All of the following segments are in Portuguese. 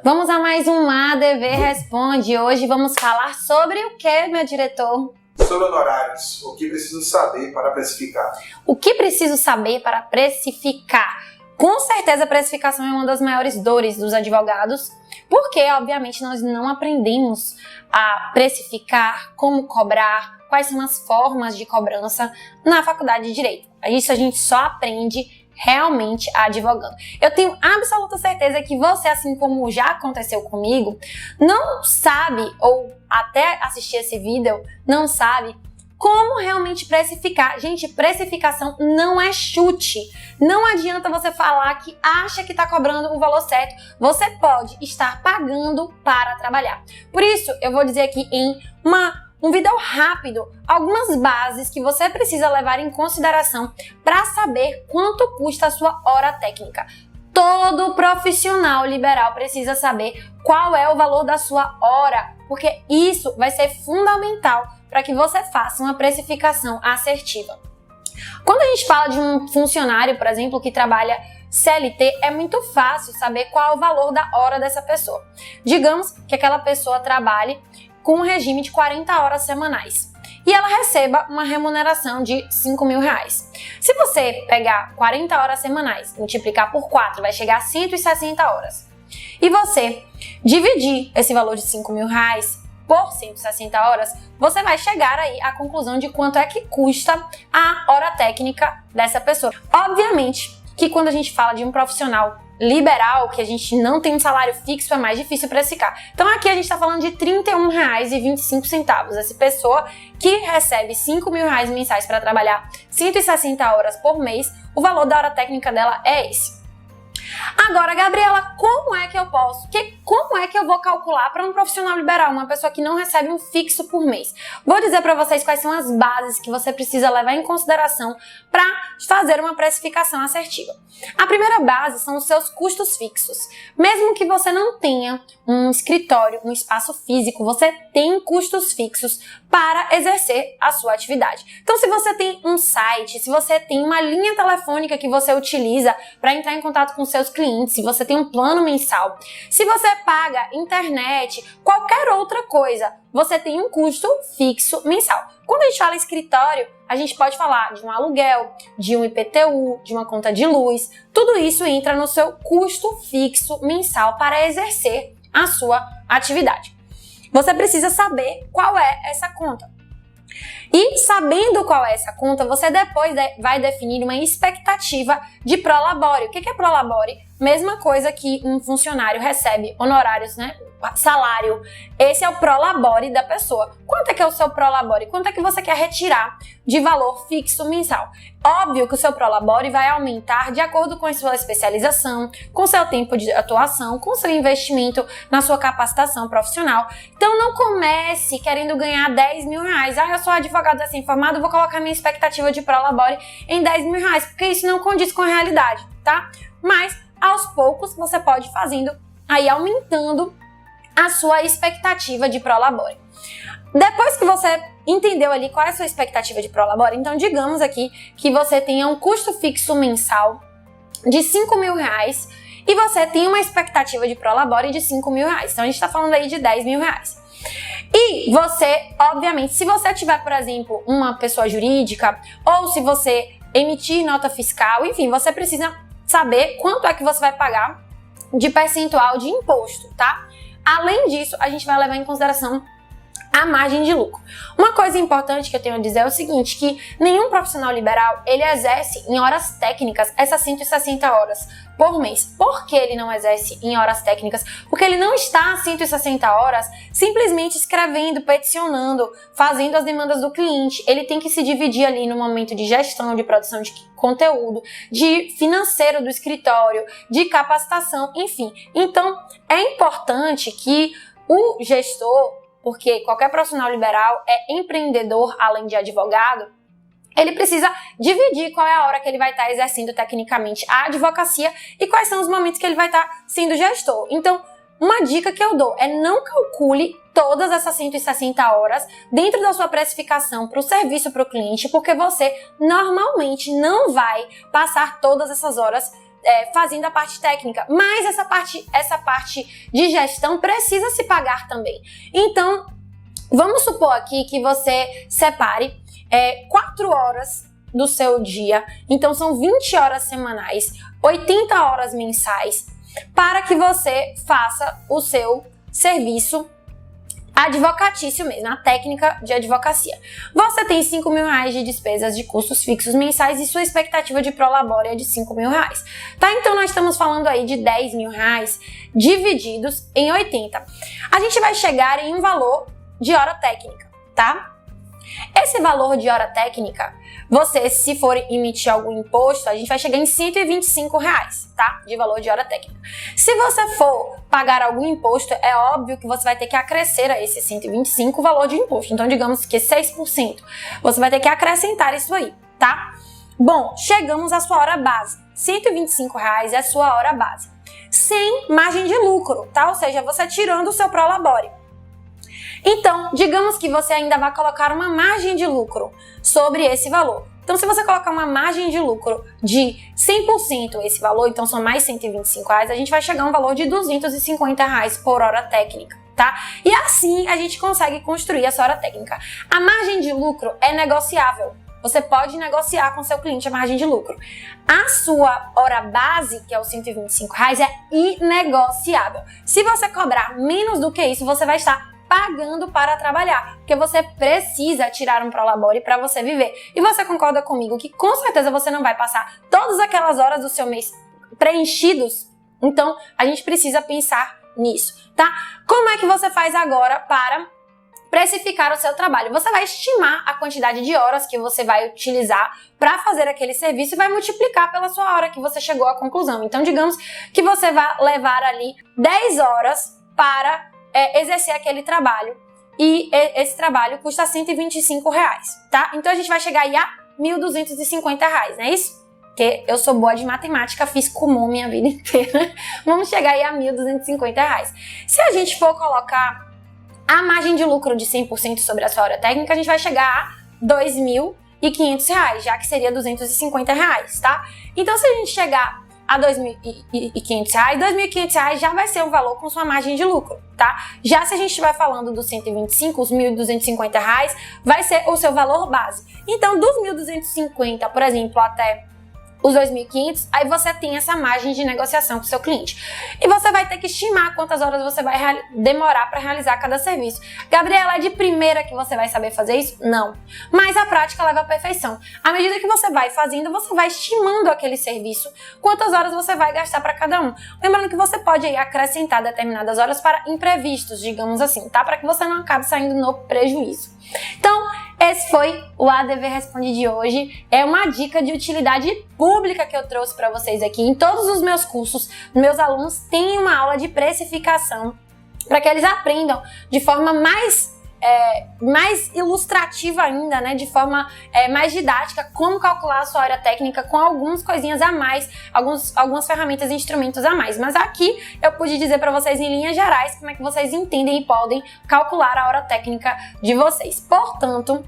Vamos a mais um ADV Responde. Hoje vamos falar sobre o que, meu diretor? Sobre honorários. O que preciso saber para precificar? O que preciso saber para precificar? Com certeza a precificação é uma das maiores dores dos advogados, porque obviamente nós não aprendemos a precificar, como cobrar, quais são as formas de cobrança na faculdade de Direito. Isso a gente só aprende realmente advogando. Eu tenho absoluta certeza que você, assim como já aconteceu comigo, não sabe, ou até assistir esse vídeo, não sabe como realmente precificar. Gente, precificação não é chute. Não adianta você falar que acha que está cobrando o valor certo. Você pode estar pagando para trabalhar. Por isso, eu vou dizer aqui em um vídeo rápido algumas bases que você precisa levar em consideração para saber quanto custa a sua hora técnica. Todo profissional liberal precisa saber qual é o valor da sua hora, porque isso vai ser fundamental para que você faça uma precificação assertiva. Quando a gente fala de um funcionário, por exemplo, que trabalha CLT, é muito fácil saber qual é o valor da hora dessa pessoa. Digamos que aquela pessoa trabalhe com um regime de 40 horas semanais e ela receba uma remuneração de R$5.000. Se você pegar 40 horas semanais, multiplicar por 4, vai chegar a 160 horas. E você dividir esse valor de R$5.000 por 160 horas, você vai chegar aí à conclusão de quanto é que custa a hora técnica dessa pessoa. Obviamente que quando a gente fala de um profissional liberal, que a gente não tem um salário fixo, é mais difícil precificar. Então aqui a gente está falando de R$31,25. Essa pessoa que recebe R$5.000 mensais para trabalhar 160 horas por mês, o valor da hora técnica dela é esse. Agora, Gabriela, como é que eu vou calcular para um profissional liberal, uma pessoa que não recebe um fixo por mês? Vou dizer para vocês quais são as bases que você precisa levar em consideração para fazer uma precificação assertiva. A primeira base são os seus custos fixos. Mesmo que você não tenha um escritório, um espaço físico, você tem custos fixos para exercer a sua atividade. Então, se você tem um site, se você tem uma linha telefônica que você utiliza para entrar em contato com seus clientes, se você tem um plano mensal, se você paga internet, qualquer outra coisa, você tem um custo fixo mensal. Quando a gente fala em escritório, a gente pode falar de um aluguel, de um IPTU, de uma conta de luz, tudo isso entra no seu custo fixo mensal para exercer a sua atividade. Você precisa saber qual é essa conta. E sabendo qual é essa conta, você depois vai definir uma expectativa de prolabore. O que é prolabore? Mesma coisa que um funcionário recebe honorários, né? Salário. Esse é o prolabore da pessoa. Quanto é que é o seu prolabore? Quanto é que você quer retirar de valor fixo mensal? Óbvio que o seu prolabore vai aumentar de acordo com a sua especialização, com o seu tempo de atuação, com o seu investimento na sua capacitação profissional. Então não comece querendo ganhar R$10.000. Eu sou advogado recém-formado, vou colocar minha expectativa de prolabore em R$10.000, porque isso não condiz com a realidade, tá? Mas aos poucos você pode ir fazendo aí, aumentando a sua expectativa de prolabore. Depois que você entendeu ali qual é a sua expectativa de prolabore, então digamos aqui que você tenha um custo fixo mensal de R$5.000 e você tem uma expectativa de prolabore de R$5.000. Então a gente está falando aí de R$10.000. E você, obviamente, se você tiver, por exemplo, uma pessoa jurídica ou se você emitir nota fiscal, enfim, você precisa saber quanto é que você vai pagar de percentual de imposto, tá? Além disso, a gente vai levar em consideração a margem de lucro. Uma coisa importante que eu tenho a dizer é o seguinte, que nenhum profissional liberal, ele exerce em horas técnicas essas 160 horas por mês. Por que ele não exerce em horas técnicas? Porque ele não está a 160 horas simplesmente escrevendo, peticionando, fazendo as demandas do cliente. Ele tem que se dividir ali no momento de gestão, de produção de conteúdo, de financeiro do escritório, de capacitação, enfim. Então, é importante que o gestor, porque qualquer profissional liberal é empreendedor além de advogado, ele precisa dividir qual é a hora que ele vai estar exercendo tecnicamente a advocacia e quais são os momentos que ele vai estar sendo gestor. Então, uma dica que eu dou é não calcule todas essas 160 horas dentro da sua precificação para o serviço para o cliente, porque você normalmente não vai passar todas essas horas fazendo a parte técnica, mas essa parte de gestão precisa se pagar também. Então, vamos supor aqui que você separe 4 horas do seu dia, então são 20 horas semanais, 80 horas mensais, para que você faça o seu serviço advocatício mesmo, a técnica de advocacia. Você tem 5 mil reais de despesas de custos fixos mensais e sua expectativa de prolabore é de 5 mil reais, tá? Então nós estamos falando aí de 10 mil reais divididos em 80. A gente vai chegar em um valor de hora técnica, tá? Esse valor de hora técnica, você, se for emitir algum imposto, a gente vai chegar em 125 reais, tá? De valor de hora técnica. Se você for pagar algum imposto, é óbvio que você vai ter que acrescer a esse 125 o valor de imposto. Então, digamos que 6%. Você vai ter que acrescentar isso aí, tá? Bom, chegamos à sua hora base. 125 reais é a sua hora base. Sem margem de lucro, tá? Ou seja, você tirando o seu prolabore. Então, digamos que você ainda vai colocar uma margem de lucro sobre esse valor. Então, se você colocar uma margem de lucro de 100% esse valor, então são mais 125 reais, a gente vai chegar a um valor de 250 reais por hora técnica, tá? E assim a gente consegue construir essa hora técnica. A margem de lucro é negociável. Você pode negociar com seu cliente a margem de lucro. A sua hora base, que é os 125 reais, é inegociável. Se você cobrar menos do que isso, você vai estar pagando para trabalhar, porque você precisa tirar um prolabore para você viver. E você concorda comigo que com certeza você não vai passar todas aquelas horas do seu mês preenchidos? Então, a gente precisa pensar nisso, tá? Como é que você faz agora para precificar o seu trabalho? Você vai estimar a quantidade de horas que você vai utilizar para fazer aquele serviço e vai multiplicar pela sua hora que você chegou à conclusão. Então, digamos que você vai levar ali 10 horas para exercer aquele trabalho e esse trabalho custa 125 reais, tá? Então a gente vai chegar aí a 1.250 reais, não é isso? Porque eu sou boa de matemática, fiz comum minha vida inteira. Vamos chegar aí a 1.250 reais. Se a gente for colocar a margem de lucro de 100% sobre a sua hora técnica, a gente vai chegar a 2.500 reais, já que seria 250 reais, tá? Então se a gente chegar a 2.500 reais, 2.500 reais já vai ser um valor com sua margem de lucro, tá? Já se a gente estiver falando dos 125, os 1.250 reais, vai ser o seu valor base. Então, dos 1.250, por exemplo, até os 2.500, aí você tem essa margem de negociação com o seu cliente. E você vai ter que estimar quantas horas você vai demorar para realizar cada serviço. Gabriela, é de primeira que você vai saber fazer isso? Não. Mas a prática leva à perfeição. À medida que você vai fazendo, você vai estimando aquele serviço, quantas horas você vai gastar para cada um. Lembrando que você pode aí acrescentar determinadas horas para imprevistos, digamos assim, tá? Para que você não acabe saindo no prejuízo. Então, esse foi o ADV Responde de hoje. É uma dica de utilidade pública que eu trouxe para vocês aqui. Em todos os meus cursos, meus alunos têm uma aula de precificação para que eles aprendam de forma mais ilustrativa ainda, né? De forma mais didática, como calcular a sua hora técnica com algumas coisinhas a mais, algumas ferramentas e instrumentos a mais. Mas aqui eu pude dizer para vocês em linhas gerais como é que vocês entendem e podem calcular a hora técnica de vocês. Portanto,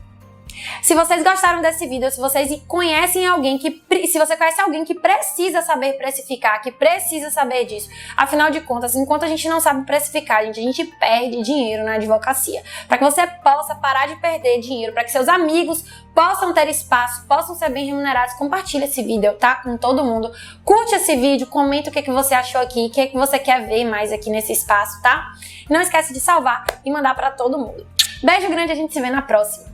se vocês gostaram desse vídeo, se vocês conhecem alguém se você conhece alguém que precisa saber precificar, que precisa saber disso, afinal de contas, enquanto a gente não sabe precificar, a gente perde dinheiro na advocacia. Para que você possa parar de perder dinheiro, para que seus amigos possam ter espaço, possam ser bem remunerados, compartilha esse vídeo, tá? Com todo mundo. Curte esse vídeo, comenta o que você achou aqui, o que você quer ver mais aqui nesse espaço, tá? Não esquece de salvar e mandar para todo mundo. Beijo grande, a gente se vê na próxima.